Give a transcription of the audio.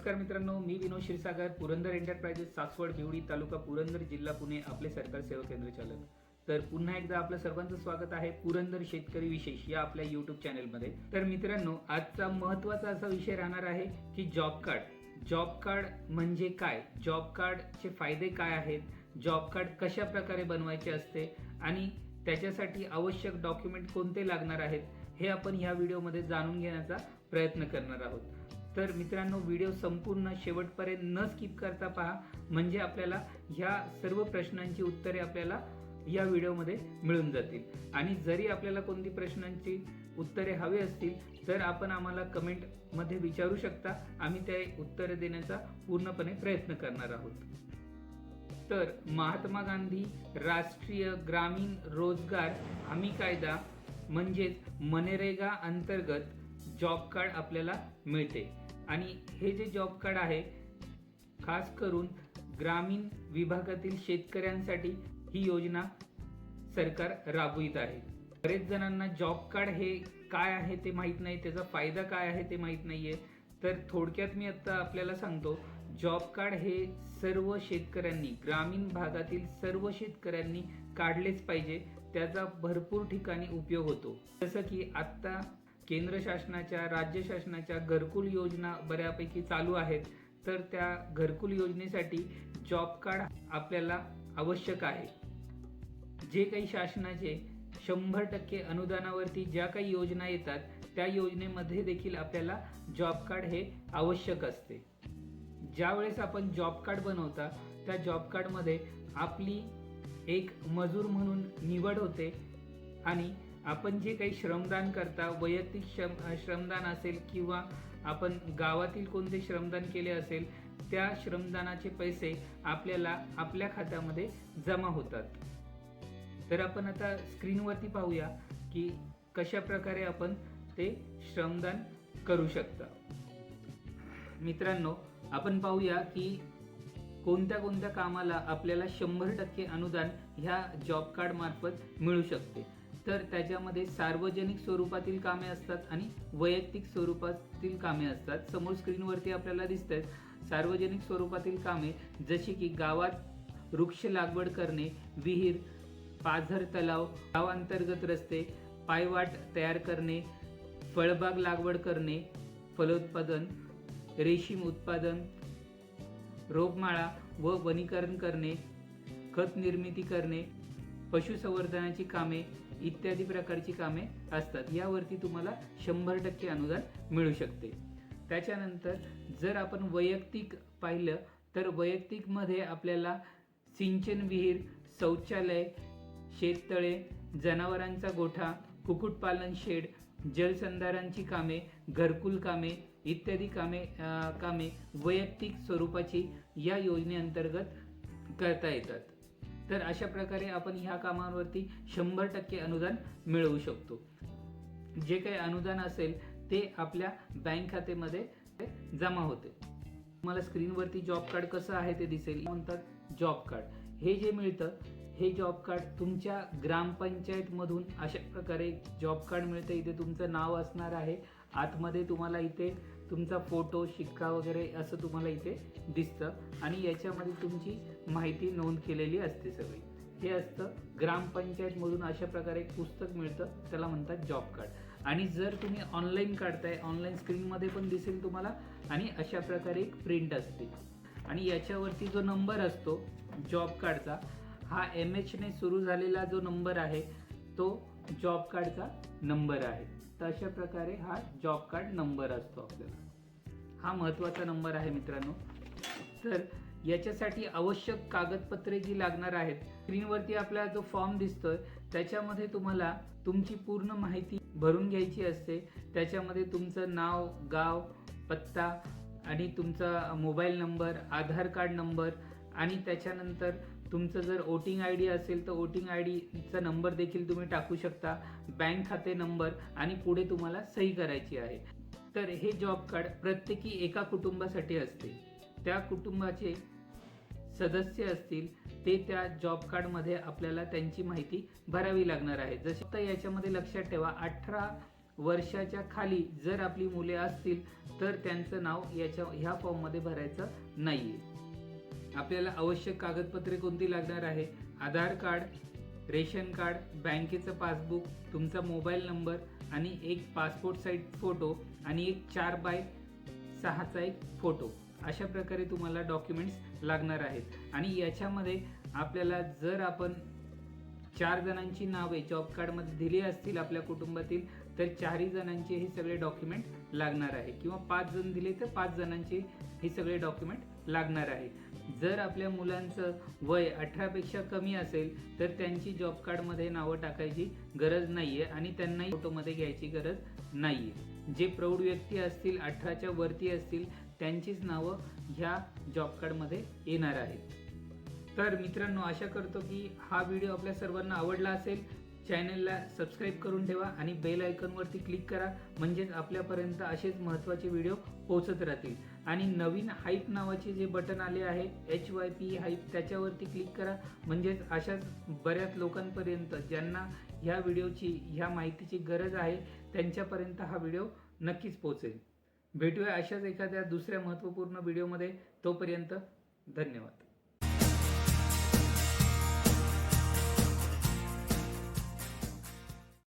नमस्कार मित्रांनो, मी विनोद क्षीरसागर, पुरंदर एंटरप्राइजेस, सासवड, बिवडी तालुका पुरंदर, जिल्हा पुणे, आपले सरकार सेवा केंद्र चालक. तर पुन्हा एकदा आपलं सर्वांचं स्वागत आहे पुरंदर शेतकरी विशेष या आपल्या YouTube चॅनलमध्ये. तर मित्रांनो, आजचा महत्त्वाचा असा विषय राहणार आहे की जॉब कार्ड. जॉब कार्ड म्हणजे काय, जॉब कार्डचे फायदे काय आहेत, जॉब कार्ड कशा प्रकारे बनवायचे असते आणि त्याच्यासाठी आवश्यक डॉक्युमेंट कोणते लागणार आहेत, हे आपण ह्या व्हिडिओमध्ये जाणून घेण्याचा प्रयत्न करणार आहोत. तर मित्रांनो, व्हिडिओ संपूर्ण शेवटपर्यंत न स्किप करता पहा, म्हणजे आपल्याला ह्या सर्व प्रश्नांची उत्तरे आपल्याला या व्हिडिओमध्ये मिळून जातील. आणि जरी आपल्याला कोणती प्रश्नांची उत्तरे हवे असतील तर आपण आम्हाला कमेंटमध्ये विचारू शकता, आम्ही ते उत्तरे देण्याचा पूर्णपणे प्रयत्न करणार आहोत. तर महात्मा गांधी राष्ट्रीय ग्रामीण रोजगार हमी कायदा म्हणजेच मनरेगा अंतर्गत जॉब कार्ड आपल्याला मिळते. आणि हे जे जॉब कार्ड आहे खास करून ग्रामीण विभागातील शेतकऱ्यांसाठी ही योजना सरकार राबवित आहे. बरेच जणांना जॉब कार्ड हे काय आहे ते माहीत नाही, त्याचा फायदा काय आहे ते माहीत नाहीये. तर थोडक्यात मी आता आपल्याला सांगतो, जॉब कार्ड हे सर्व शेतकऱ्यांनी, ग्रामीण भागातील सर्व शेतकऱ्यांनी काढलेच पाहिजे. त्याचा भरपूर ठिकाणी उपयोग होतो. जसं की आत्ता केंद्र शासनाच्या, राज्य शासनाच्या घरकुल योजना बऱ्यापैकी चालू आहेत. तर त्या घरकुल योजनेसाठी जॉब कार्ड आपल्याला आवश्यक आहे. जे काही शासनाचे 100% अनुदानावरती ज्या काही योजना येतात त्या योजनेमध्ये देखील आपल्याला जॉब कार्ड हे आवश्यक असते. ज्यावेळेस आपण जॉब कार्ड बनवता त्या जॉब कार्डमध्ये आपली एक मजूर म्हणून निवड होते आणि आपण जे काही श्रमदान करता, वैयक्तिक श्रमदान असेल किंवा आपण गावातील कोणते श्रमदान केले असेल, त्या श्रमदानाचे पैसे आपल्याला आपल्या खात्यामध्ये जमा होतात. तर आपण आता स्क्रीनवरती पाहूया की कशा प्रकारे आपण ते श्रमदान करू शकता. मित्रांनो, आपण पाहूया की कोणत्या कोणत्या कामाला आपल्याला 100% अनुदान ह्या जॉब कार्ड मार्फत मिळू शकते. तर त्याच्यामध्ये सार्वजनिक स्वरूपातील कामे असतात आणि वैयक्तिक स्वरूपातील कामे असतात. समोर स्क्रीनवरती आपल्याला दिसतात सार्वजनिक स्वरूपातील कामे, जशी की गावात वृक्ष लागवड करणे, विहीर, पाझर तलाव, गावांतर्गत रस्ते, पायवाट तयार करणे, फळबाग लागवड करणे, फलोत्पादन, रेशीम उत्पादन, रोपमाळा व वनीकरण करणे, खत निर्मिती करणे, पशुसंवर्धनाची कामे इत्यादी प्रकारची कामे असतात. यावरती तुम्हाला 100% अनुदान मिळू शकते. त्याच्यानंतर जर आपण वैयक्तिक पाहिलं तर वैयक्तिकमध्ये आपल्याला सिंचन विहीर, शौचालय, शेततळे, जनावरांचा गोठा, कुक्कुटपालन शेड, जलसंधारांची कामे, घरकुल कामे इत्यादी कामे वैयक्तिक स्वरूपाची या योजनेअंतर्गत करता येतात. तर अशा प्रकारे आपण ह्या कामांवरती 100% अनुदान मिळवू शकतो. जे काही अनुदान असेल ते आपल्या बँक खात्यामध्ये जमा होते. तुम्हाला स्क्रीनवरती जॉब कार्ड कसं आहे ते दिसेल. म्हणतात जॉब कार्ड हे जे मिळतं, हे जॉब कार्ड तुमच्या ग्रामपंचायतमधून अशा प्रकारे जॉब कार्ड मिळतं. इथे तुमचं नाव असणार आहे, आतमध्ये तुम्हाला इथे तुमचा फोटो, शिक्का वगैरे असं तुम्हाला इथे दिसतं आणि याच्यामध्ये तुमची माहिती नोंद केलेली असते सगळी. हे असतं ग्रामपंचायतमधून अशा प्रकारे एक पुस्तक मिळतं, त्याला म्हणतात जॉब कार्ड. आणि जर तुम्ही ऑनलाईन काढताय, ऑनलाईन स्क्रीनमध्ये पण दिसेल तुम्हाला, आणि अशा प्रकारे एक प्रिंट असते. आणि याच्यावरती जो नंबर असतो जॉब कार्डचा, हा MH ने सुरू झालेला जो नंबर आहे तो जॉब कार्डचा नंबर आहे. तर अशा प्रकारे हा जॉब कार्ड नंबर असतो आपल्याला. हा महत्त्वाचा नंबर आहे मित्रांनो. तर याच्यासाठी आवश्यक कागदपत्रे जी लागणार आहेत, स्क्रीनवरती आपल्याला जो फॉर्म दिसतोय त्याच्यामध्ये तुम्हाला तुमची पूर्ण माहिती भरून घ्यायची असते. त्याच्यामध्ये तुमचं नाव, गाव, पत्ता आणि तुमचा मोबाईल नंबर, आधार कार्ड नंबर आणि त्याच्यानंतर तुमचं जर वोटिंग ID असेल तर वोटिंग IDचा नंबर देखील तुम्ही टाकू शकता, बँक खाते नंबर आणि पुढे तुम्हाला सही करायची आहे. तर हे जॉब कार्ड प्रत्येकी एका कुटुंबासाठी असते. त्या कुटुंबाचे सदस्य असतील ते त्या जॉब कार्डमध्ये आपल्याला त्यांची माहिती भरावी लागणार आहे. जसं तर याच्यामध्ये लक्षात ठेवा, 18 वर्षाच्या खाली जर आपली मुले असतील तर त्यांचं नाव ह्या फॉर्ममध्ये भरायचं नाहीये. आपल्याला आवश्यक कागदपत्रे कोणती लागणार आहे? आधार कार्ड, रेशन कार्ड, बँकेचं पासबुक, तुमचा मोबाईल नंबर आणि एक पासपोर्ट साईज फोटो आणि एक 4x6चा एक फोटो. अशा प्रकारे तुम्हाला डॉक्युमेंट्स लागणार आहेत. आणि याच्यामध्ये आपल्याला जर आपण 4 जणांची नावे जॉब कार्डमध्ये दिली असतील आपल्या कुटुंबातील तर 4 जणांचे हे सगळे डॉक्युमेंट लागणार आहे, किंवा 5 जण दिले तर 5 जणांचे हे सगळे डॉक्युमेंट लागणार आहे. जर आपल्या मुलांचं वय 18 पेक्षा कमी असेल तर त्यांची जॉब कार्डमध्ये नावं टाकायची गरज नाहीये आणि त्यांनाही फोटोमध्ये घ्यायची गरज नाहीये. जे प्रौढ व्यक्ती असतील 18च्या वरती असतील त्यांचीच नावं ह्या जॉब कार्डमध्ये येणार आहेत. तर मित्रांनो, आशा करतो की हा व्हिडिओ आपल्या सर्वांना आवडला असेल. चॅनलला सबस्क्राईब करून ठेवा आणि बेल आयकॉनवरती क्लिक करा, म्हणजेच आपल्यापर्यंत असेच महत्त्वाचे व्हिडिओ पोहोचत राहतील. आणि नवीन हाईप नावाचे जे बटन आले आहे HYP हाईप, त्याच्यावरती क्लिक करा, म्हणजेच अशाच बऱ्याच लोकांपर्यंत ज्यांना ह्या व्हिडिओची ह्या माहितीची गरज आहे त्यांच्यापर्यंत हा व्हिडिओ नक्कीच पोहोचेल. भेटूया अशाच एखाद्या दुसऱ्या महत्त्वपूर्ण व्हिडिओमध्ये. तोपर्यंत धन्यवाद.